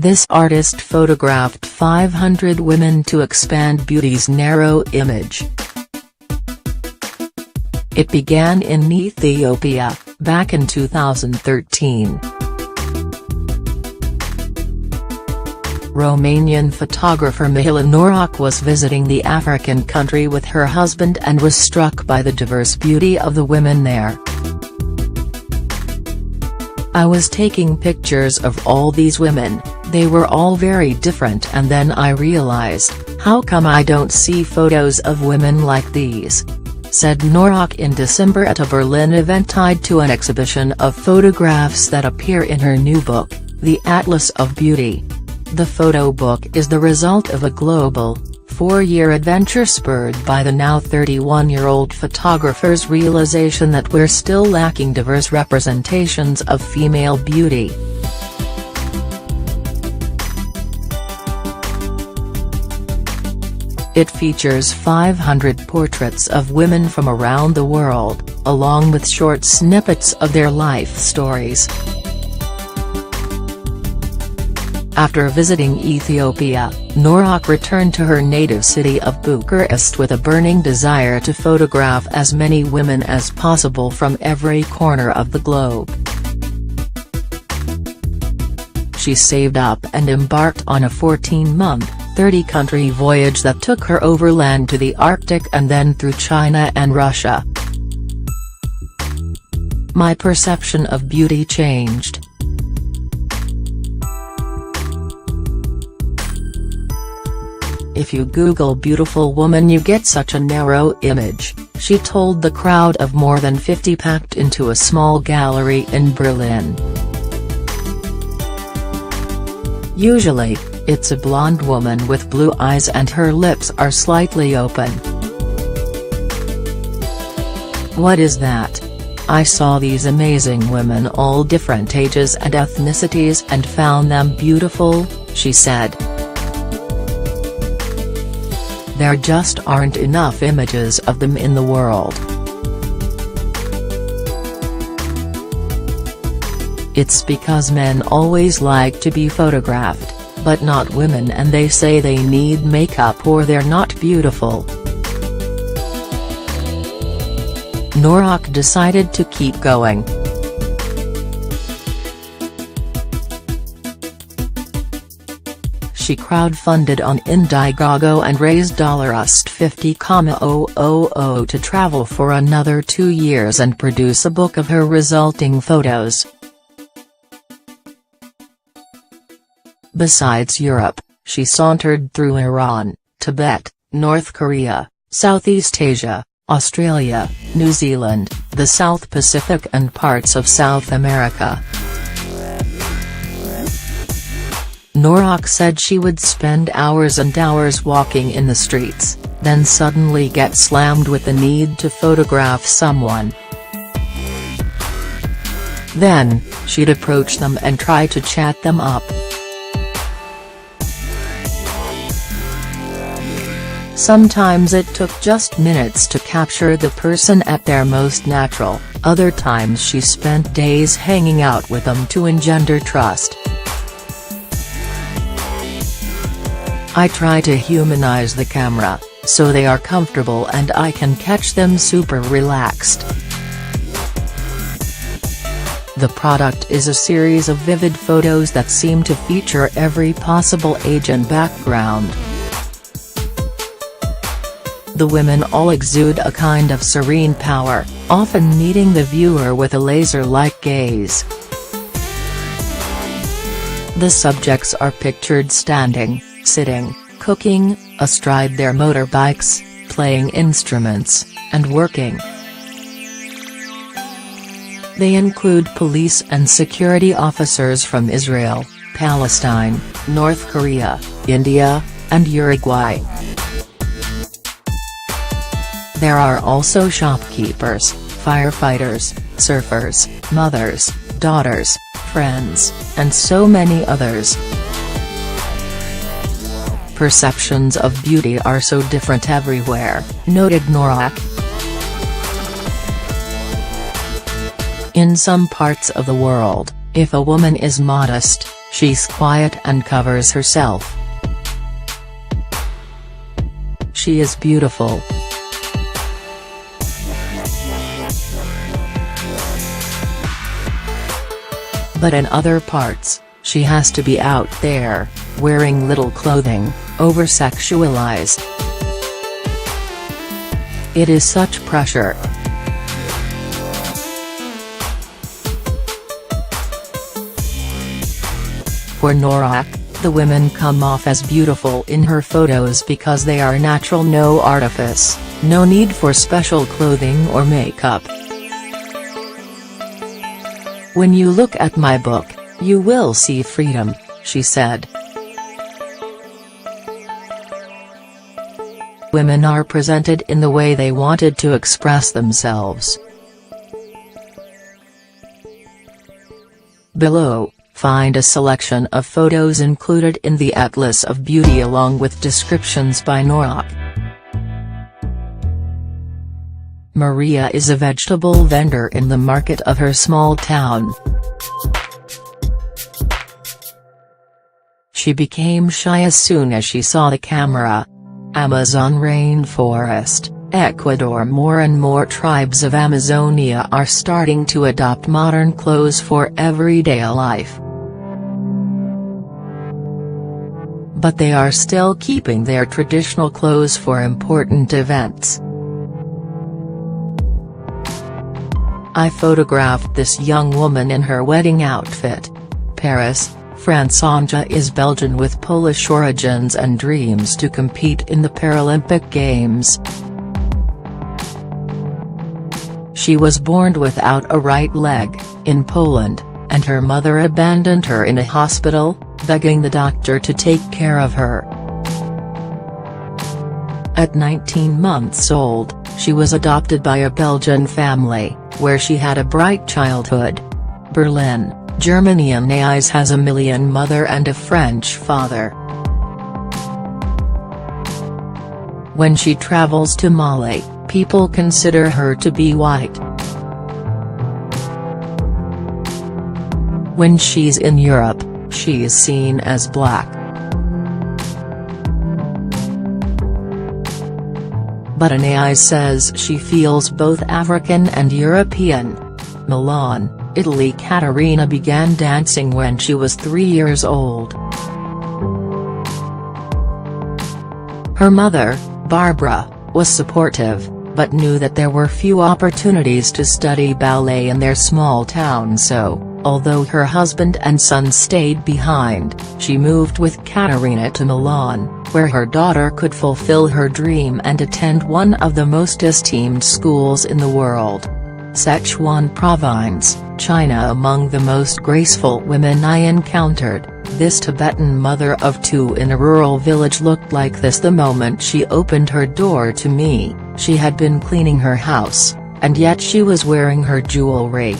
This artist photographed 500 women to expand beauty's narrow image. It began in Ethiopia, back in 2013. Romanian photographer Mihaela Noroc was visiting the African country with her husband and was struck by the diverse beauty of the women there. "I was taking pictures of all these women, they were all very different, and then I realized, how come I don't see photos of women like these?" said Noroc in December at a Berlin event tied to an exhibition of photographs that appear in her new book, The Atlas of Beauty. The photo book is the result of a global, 4-year adventure spurred by the now 31-year-old photographer's realization that we're still lacking diverse representations of female beauty. It features 500 portraits of women from around the world, along with short snippets of their life stories. After visiting Ethiopia, Noroc returned to her native city of Bucharest with a burning desire to photograph as many women as possible from every corner of the globe. She saved up and embarked on a 14-month, 30-country voyage that took her overland to the Arctic and then through China and Russia. "My perception of beauty changed. If you Google beautiful woman you get such a narrow image," she told the crowd of more than 50 packed into a small gallery in Berlin. "Usually, it's a blonde woman with blue eyes and her lips are slightly open. What is that? I saw these amazing women, all different ages and ethnicities, and found them beautiful," she said. "There just aren't enough images of them in the world. It's because men always like to be photographed, but not women, and they say they need makeup or they're not beautiful." Noroc decided to keep going. She crowdfunded on Indiegogo and raised $50,000 to travel for another 2 years and produce a book of her resulting photos. Besides Europe, she sauntered through Iran, Tibet, North Korea, Southeast Asia, Australia, New Zealand, the South Pacific and parts of South America. Noroc said she would spend hours and hours walking in the streets, then suddenly get slammed with the need to photograph someone. Then, she'd approach them and try to chat them up. Sometimes it took just minutes to capture the person at their most natural, other times she spent days hanging out with them to engender trust. "I try to humanize the camera, so they are comfortable and I can catch them super relaxed." The product is a series of vivid photos that seem to feature every possible age and background. The women all exude a kind of serene power, often meeting the viewer with a laser-like gaze. The subjects are pictured standing, sitting, cooking, astride their motorbikes, playing instruments, and working. They include police and security officers from Israel, Palestine, North Korea, India, and Uruguay. There are also shopkeepers, firefighters, surfers, mothers, daughters, friends, and so many others. "Perceptions of beauty are so different everywhere," noted Noroc. "In some parts of the world, if a woman is modest, She's quiet and covers herself. She is beautiful. But in other parts, she has to be out there, wearing little clothing, over-sexualized. It is such pressure. For Noroc, the women come off as beautiful in her photos because they are natural, no artifice, no need for special clothing or makeup. "When you look at my book, you will see freedom," she said. Women are presented in the way they wanted to express themselves. Below, find a selection of photos included in the Atlas of Beauty along with descriptions by Noroc. Maria is a vegetable vendor in the market of her small town. She became shy as soon as she saw the camera. Amazon rainforest, Ecuador. More and more tribes of Amazonia are starting to adopt modern clothes for everyday life. But they are still keeping their traditional clothes for important events. "I photographed this young woman in her wedding outfit. Paris, France. Anja is Belgian with Polish origins and dreams to compete in the Paralympic Games. She was born without a right leg, in Poland, and her mother abandoned her in a hospital, begging the doctor to take care of her. At 19 months old, she was adopted by a Belgian family, where she had a bright childhood. Berlin, Germany. Anais has a Malian mother and a French father. When she travels to Mali, people consider her to be white. When she's in Europe, she is seen as black. But Anais says she feels both African and European. Milan, Italy. Caterina began dancing when she was 3 years old. Her mother, Barbara, was supportive, but knew that there were few opportunities to study ballet in their small town, so, although her husband and son stayed behind, she moved with Caterina to Milan, where her daughter could fulfill her dream and attend one of the most esteemed schools in the world. Sichuan Province, China. Among the most graceful women I encountered, this Tibetan mother of 2 in a rural village looked like this the moment she opened her door to me. She had been cleaning her house, and yet she was wearing her jewelry.